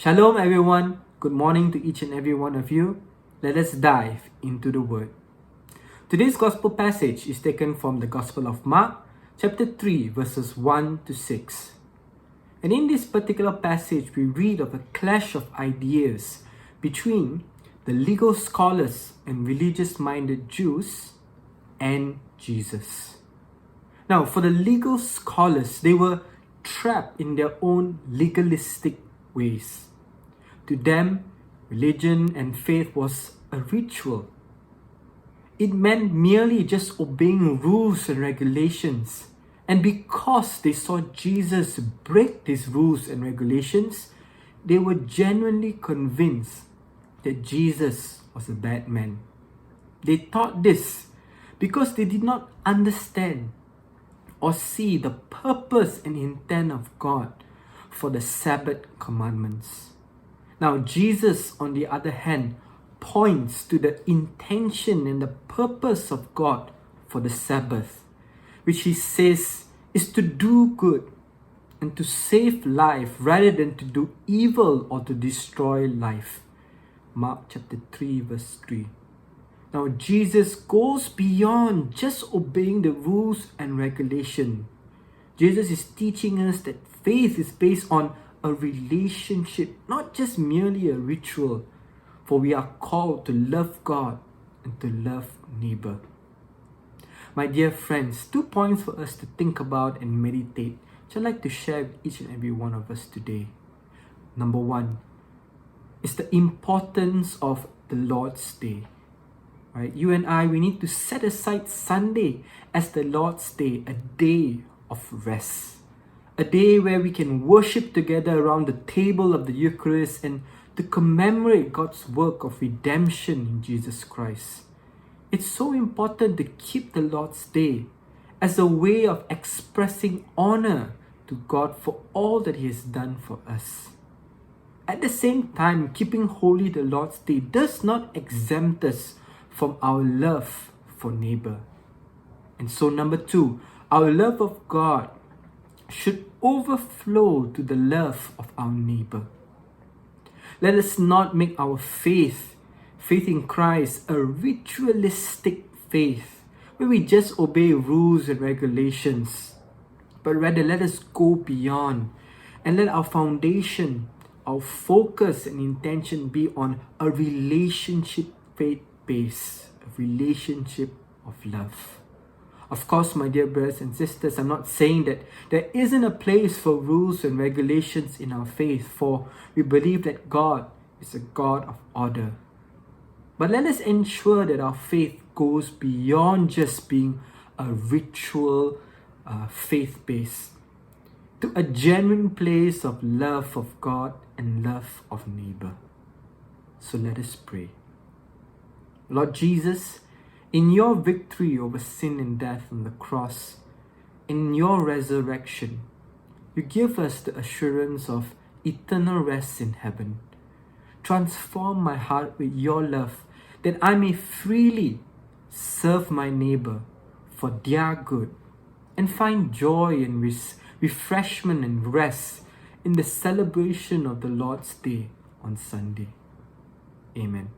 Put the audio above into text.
Shalom everyone, good morning to each and every one of you. Let us dive into the Word. Today's Gospel passage is taken from the Gospel of Mark, chapter 3, verses 1 to 6. And in this particular passage, we read of a clash of ideas between the legal scholars and religious-minded Jews and Jesus. Now, for the legal scholars, they were trapped in their own legalistic ways. To them, religion and faith was a ritual. It meant merely just obeying rules and regulations. And because they saw Jesus break these rules and regulations, they were genuinely convinced that Jesus was a bad man. They thought this because they did not understand or see the purpose and intent of God for the Sabbath commandments. Now, Jesus, on the other hand, points to the intention and the purpose of God for the Sabbath, which he says is to do good and to save life rather than to do evil or to destroy life. Mark chapter 3, verse 3. Now, Jesus goes beyond just obeying the rules and regulation. Jesus is teaching us that faith is based on a relationship, not just merely a ritual, for we are called to love God and to love neighbor. My dear friends, 2 points for us to think about and meditate, which I'd like to share with each and every one of us today. Number 1 is the importance of the Lord's Day. Right? You and I, we need to set aside Sunday as the Lord's Day, a day of rest. A day where we can worship together around the table of the Eucharist and to commemorate God's work of redemption in Jesus Christ. It's so important to keep the Lord's Day as a way of expressing honor to God for all that He has done for us. At the same time, keeping holy the Lord's Day does not exempt us from our love for neighbor. And so number 2, our love of God should overflow to the love of our neighbor. Let us not make our faith in Christ, a ritualistic faith where we just obey rules and regulations, but rather let us go beyond and let our foundation, our focus and intention be on a relationship faith base, a relationship of love. Of course, my dear brothers and sisters, I'm not saying that there isn't a place for rules and regulations in our faith, for we believe that God is a God of order. But let us ensure that our faith goes beyond just being a ritual faith base to a genuine place of love of God and love of neighbor. So let us pray. Lord Jesus, in your victory over sin and death on the cross, in your resurrection, you give us the assurance of eternal rest in heaven. Transform my heart with your love, that I may freely serve my neighbor for their good and find joy and refreshment and rest in the celebration of the Lord's Day on Sunday. Amen.